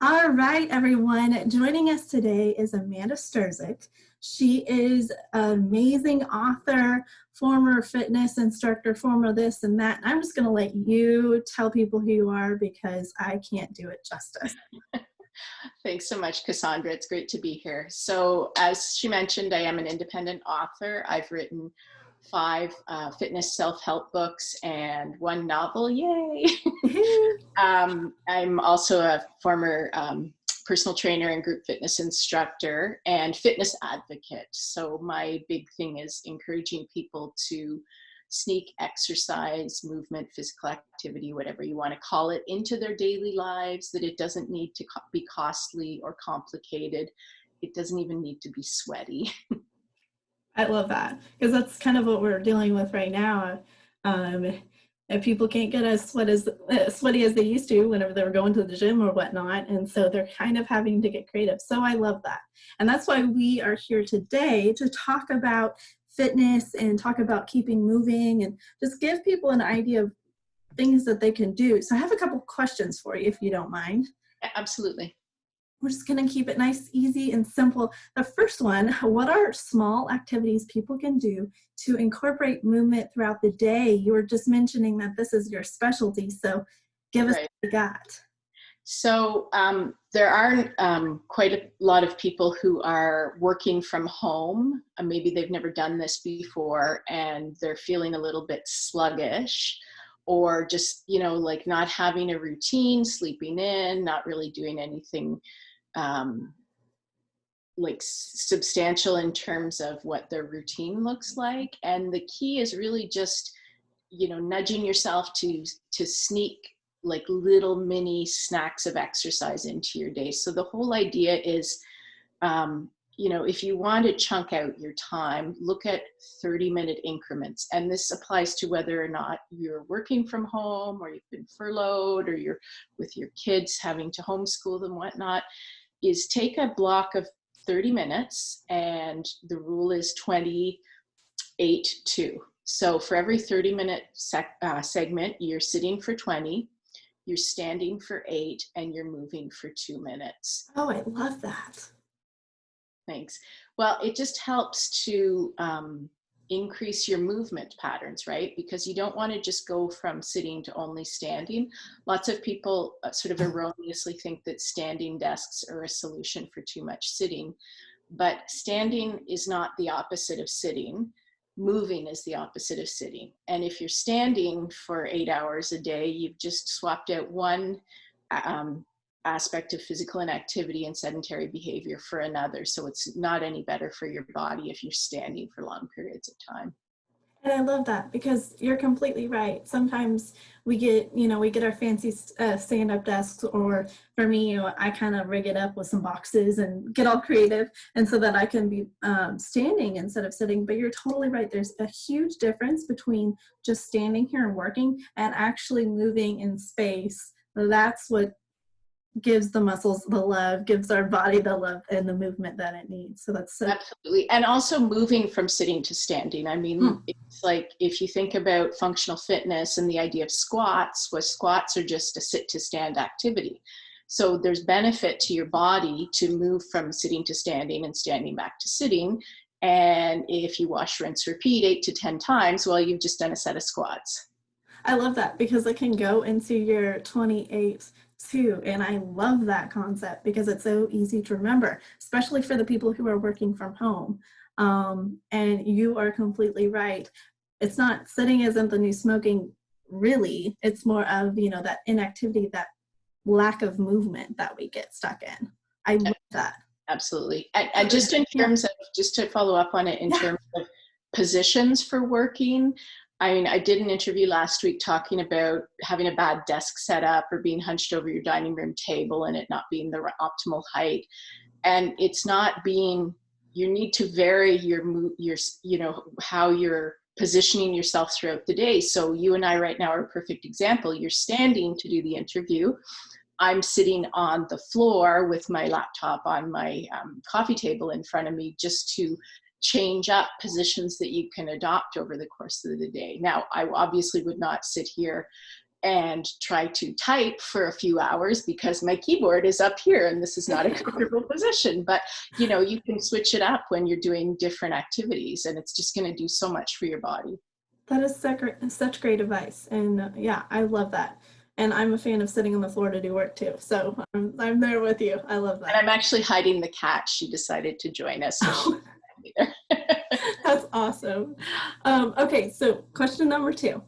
All right, everyone. Joining us today is Amanda Sturzik. She is an amazing author, former fitness instructor, former this and that. And I'm just going to let you tell people who you are because I can't do it justice. Thanks so much, Cassandra. It's great to be here. So as she mentioned, I am an independent author. I've written 5 fitness self-help books and 1 novel, yay! I'm also a former personal trainer and group fitness instructor and fitness advocate. So my big thing is encouraging people to sneak exercise, movement, physical activity, whatever you want to call it, into their daily lives, that it doesn't need to be costly or complicated. It doesn't even need to be sweaty. I love that because that's kind of what we're dealing with right now. And people can't get as sweaty as they used to whenever they were going to the gym or whatnot. And so they're kind of having to get creative. So I love that. And that's why we are here today to talk about fitness and talk about keeping moving and just give people an idea of things that they can do. So I have a couple questions for you, if you don't mind. Absolutely. We're just going to keep it nice, easy, and simple. The first one, what are small activities people can do to incorporate movement throughout the day? You were just mentioning that this is your specialty, so give us what you got. So there are quite a lot of people who are working from home. Maybe they've never done this before and they're feeling a little bit sluggish, or just, like not having a routine, sleeping in, not really doing anything like substantial in terms of what their routine looks like. And the key is really just, nudging yourself to sneak like little mini snacks of exercise into your day. So the whole idea is, if you want to chunk out your time, look at 30-minute increments. And this applies to whether or not you're working from home or you've been furloughed or you're with your kids having to homeschool them, whatnot, is take a block of 30 minutes, and the rule is 28-2. So for every 30-minute segment, you're sitting for 20, you're standing for 8, and you're moving for 2 minutes. Oh, I love that. Thanks. Well, it just helps to increase your movement patterns, right? Because you don't want to just go from sitting to only standing. Lots of people sort of erroneously think that standing desks are a solution for too much sitting, but standing is not the opposite of sitting. Moving is the opposite of sitting. And if you're standing for 8 hours a day, you've just swapped out one aspect of physical inactivity and sedentary behavior for another. So it's not any better for your body if you're standing for long periods of time. And I love that because you're completely right. Sometimes we get our fancy stand-up desks, or for me, I kind of rig it up with some boxes and get all creative, and so that I can be standing instead of sitting. But you're totally right. There's a huge difference between just standing here and working and actually moving in space. That's what gives the muscles the love, gives our body the love and the movement that it needs. So that's so absolutely. And also moving from sitting to standing. I mean, it's like if you think about functional fitness and the idea of squats, well, squats are just a sit to stand activity. So there's benefit to your body to move from sitting to standing and standing back to sitting. And if you wash, rinse, repeat 8 to 10 times, well, you've just done a set of squats. I love that because it can go into your 28 too. And I love that concept because it's so easy to remember, especially for the people who are working from home. And you are completely right. It's not, sitting isn't the new smoking, really. It's more of, that inactivity, that lack of movement that we get stuck in. I love that. Absolutely. And just in terms of, just to follow up on it, in terms of positions for working, I mean, I did an interview last week talking about having a bad desk set up or being hunched over your dining room table and it not being the optimal height. And it's not being, you need to vary your how you're positioning yourself throughout the day. So you and I right now are a perfect example. You're standing to do the interview. I'm sitting on the floor with my laptop on my coffee table in front of me, just to change up positions that you can adopt over the course of the day. Now, I obviously would not sit here and try to type for a few hours because my keyboard is up here and this is not a comfortable position. But you know, you can switch it up when you're doing different activities, and it's just going to do so much for your body. That is such great advice. And yeah, I love that. And I'm a fan of sitting on the floor to do work too. So I'm there with you. I love And that. I'm actually hiding the cat. She decided to join us. So she can't be there. That's awesome. Okay, so question number 2.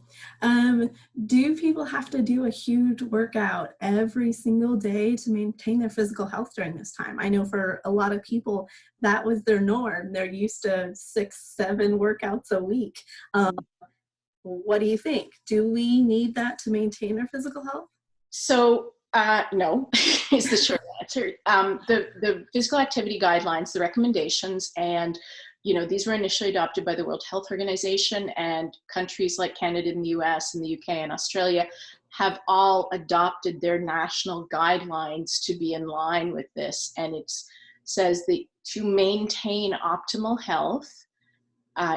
Do people have to do a huge workout every single day to maintain their physical health during this time? I know for a lot of people, that was their norm. They're used to 6, 7 workouts a week. What do you think? Do we need that to maintain our physical health? So no, is the short answer. The physical activity guidelines, the recommendations, and you know, these were initially adopted by the World Health Organization, and countries like Canada and the US and the UK and Australia have all adopted their national guidelines to be in line with this. And it says that to maintain optimal health,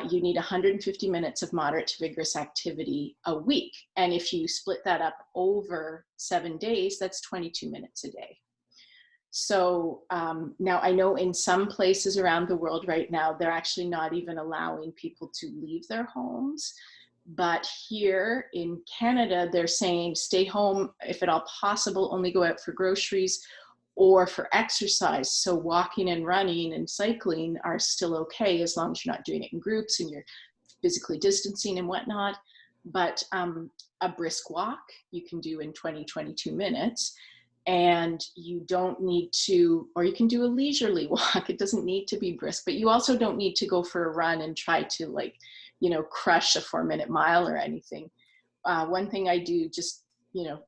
you need 150 minutes of moderate to vigorous activity a week. And if you split that up over 7 days, that's 22 minutes a day. So now I know in some places around the world right now, they're actually not even allowing people to leave their homes. But here in Canada, they're saying stay home if at all possible, only go out for groceries or for exercise. So walking and running and cycling are still okay as long as you're not doing it in groups and you're physically distancing and whatnot. But a brisk walk you can do in 22 minutes. And you don't need to, or you can do a leisurely walk. It doesn't need to be brisk, but you also don't need to go for a run and try to, like, you know, crush a 4-minute mile or anything. One thing I do just, you know,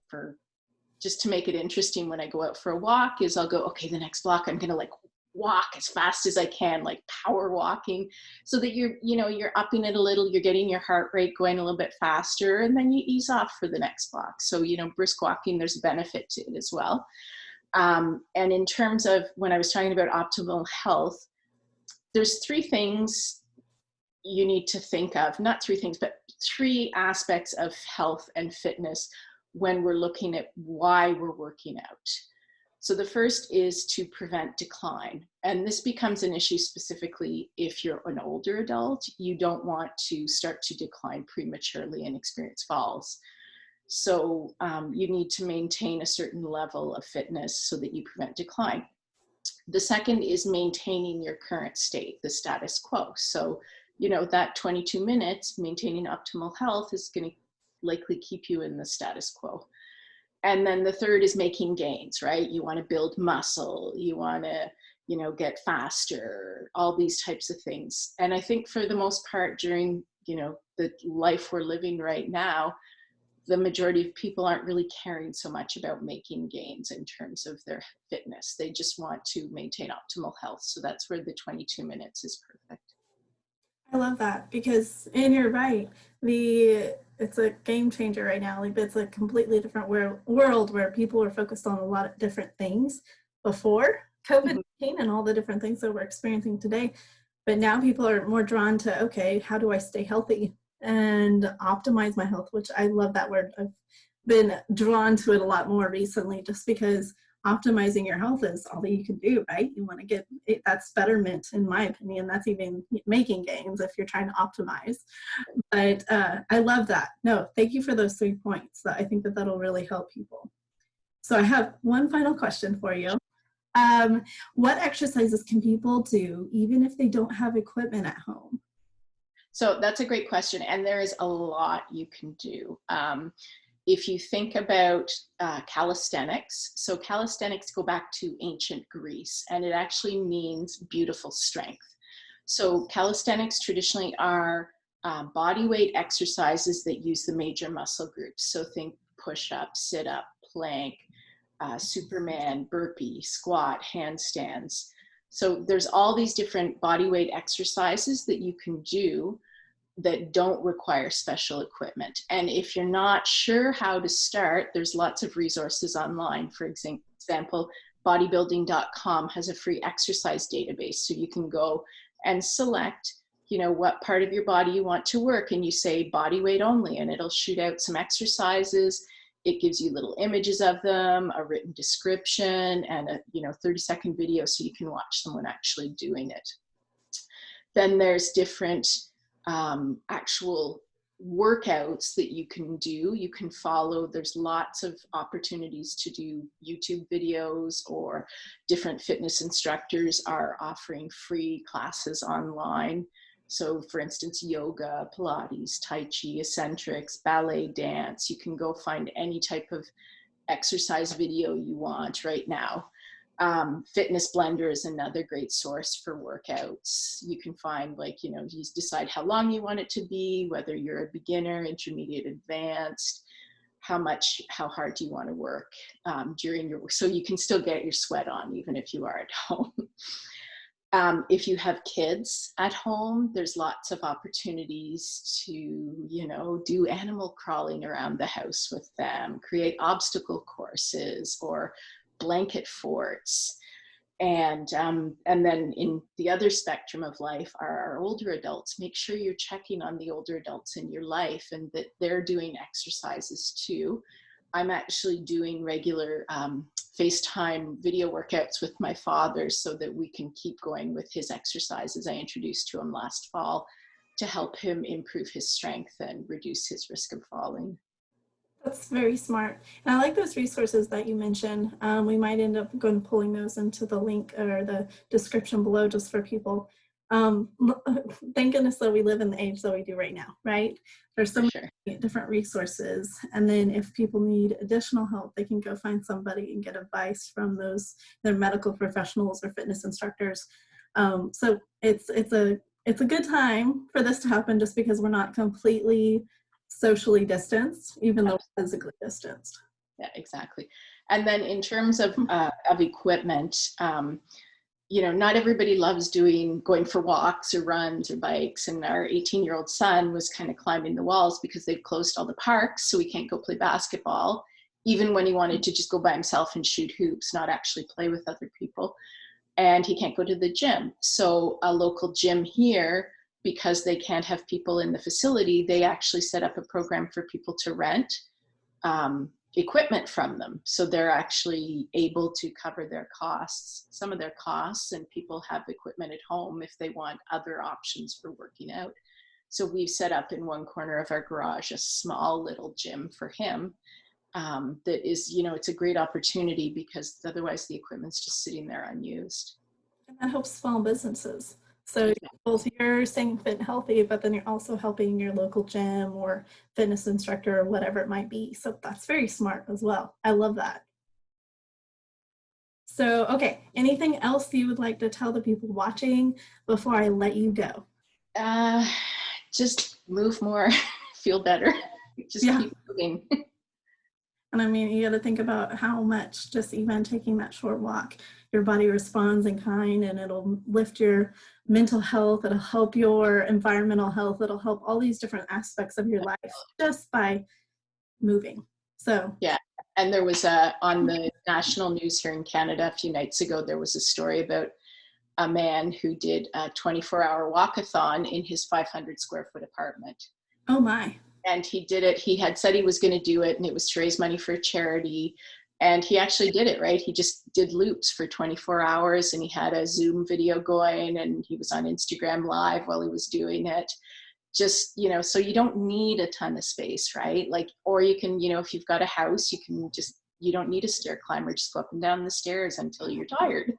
just to make it interesting when I go out for a walk is I'll go, okay, the next block I'm going to like walk as fast as I can, like power walking, so that you're, you know, you're upping it a little, you're getting your heart rate going a little bit faster, and then you ease off for the next block. So, you know, brisk walking, there's a benefit to it as well. And in terms of when I was talking about optimal health, there's 3 things you need to think of, not 3 things, but 3 aspects of health and fitness when we're looking at why we're working out. So the first is to prevent decline. And this becomes an issue specifically if you're an older adult. You don't want to start to decline prematurely and experience falls. So you need to maintain a certain level of fitness so that you prevent decline. The second is maintaining your current state, the status quo. So, you know, that 22 minutes, maintaining optimal health is going to likely keep you in the status quo. And then the third is making gains, right? You want to build muscle, you want to, you know, get faster, all these types of things. And I think for the most part during, you know, the life we're living right now, the majority of people aren't really caring so much about making gains in terms of their fitness. They just want to maintain optimal health. So that's where the 22 minutes is perfect. I love that because, and you're right, it's a game changer right now. Like it's a completely different world where people are focused on a lot of different things before COVID-19 and all the different things that we're experiencing today. But now people are more drawn to, okay, how do I stay healthy and optimize my health, which I love that word. I've been drawn to it a lot more recently just because optimizing your health is all that you can do, right? You want to get it, that's betterment, in my opinion. That's even making gains if you're trying to optimize. But I love that. No, thank you for those 3 points. I think that that'll really help people. So I have one final question for you. What exercises can people do even if they don't have equipment at home? So that's a great question. And there is a lot you can do. If you think about calisthenics, so calisthenics go back to ancient Greece, and it actually means beautiful strength. So calisthenics traditionally are body weight exercises that use the major muscle groups. So think push-up, sit-up, plank, Superman, burpee, squat, handstands. So there's all these different body weight exercises that you can do that don't require special equipment. And if you're not sure how to start, there's lots of resources online. For example, bodybuilding.com has a free exercise database. So you can go and select, you know, what part of your body you want to work, and you say body weight only, and it'll shoot out some exercises. It gives you little images of them, a written description, and a 30-second video so you can watch someone actually doing it. Then there's different actual workouts that you can do. You can follow, there's lots of opportunities to do YouTube videos, or different fitness instructors are offering free classes online. So for instance, yoga, Pilates, Tai Chi, eccentrics, ballet, dance. You can go find any type of exercise video you want right now. Fitness Blender is another great source for workouts. You can find, like, you decide how long you want it to be, whether you're a beginner, intermediate, advanced, how hard do you want to work during your work, so you can still get your sweat on even if you are at home. If you have kids at home, there's lots of opportunities to, do animal crawling around the house with them, create obstacle courses or blanket forts. And then in the other spectrum of life are our older adults. Make sure you're checking on the older adults in your life and that they're doing exercises too. I'm actually doing regular FaceTime video workouts with my father so that we can keep going with his exercises I introduced to him last fall to help him improve his strength and reduce his risk of falling. That's very smart. And I like those resources that you mentioned. We might end up pulling those into the link or the description below just for people. Thank goodness that we live in the age that we do right now, right? There's so many different resources. And then if people need additional help, they can go find somebody and get advice from their medical professionals or fitness instructors. So it's a good time for this to happen, just because we're not completely socially distanced, even though we're physically distanced. Yeah, exactly. And then in terms of equipment, not everybody loves going for walks or runs or bikes. And our 18-year-old son was kind of climbing the walls because they've closed all the parks, so he can't go play basketball, even when he wanted to just go by himself and shoot hoops, not actually play with other people. And he can't go to the gym. So a local gym here, because they can't have people in the facility, they actually set up a program for people to rent equipment from them. So they're actually able to cover some of their costs, and people have equipment at home if they want other options for working out. So we've set up in one corner of our garage a small little gym for him that is, it's a great opportunity, because otherwise the equipment's just sitting there unused. And that helps small businesses. So both you're staying fit and healthy, but then you're also helping your local gym or fitness instructor or whatever it might be. So that's very smart as well. I love that. So, okay, anything else you would like to tell the people watching before I let you go? Just move more, feel better. Just keep moving. And I mean, you got to think about how much just even taking that short walk, your body responds in kind, and it'll lift your mental health. It'll help your environmental health. It'll help all these different aspects of your life just by moving. So yeah. And there was on the national news here in Canada a few nights ago, there was a story about a man who did a 24-hour walkathon in his 500 square foot apartment. Oh my. And he did it. He had said he was going to do it, and it was to raise money for a charity. And he actually did it, right? He just did loops for 24 hours, and he had a Zoom video going, and he was on Instagram Live while he was doing it. Just, so you don't need a ton of space, right? Like, or you can, if you've got a house, you don't need a stair climber. Just go up and down the stairs until you're tired.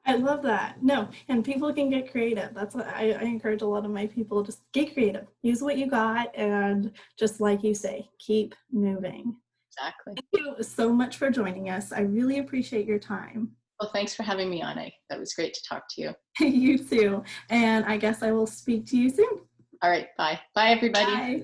I love that. No, and people can get creative. That's what I encourage a lot of my people. Just get creative. Use what you got, and just like you say, keep moving. Exactly. Thank you so much for joining us. I really appreciate your time. Well, thanks for having me on. That was great to talk to you. You too. And I guess I will speak to you soon. All right. Bye. Bye, everybody. Bye.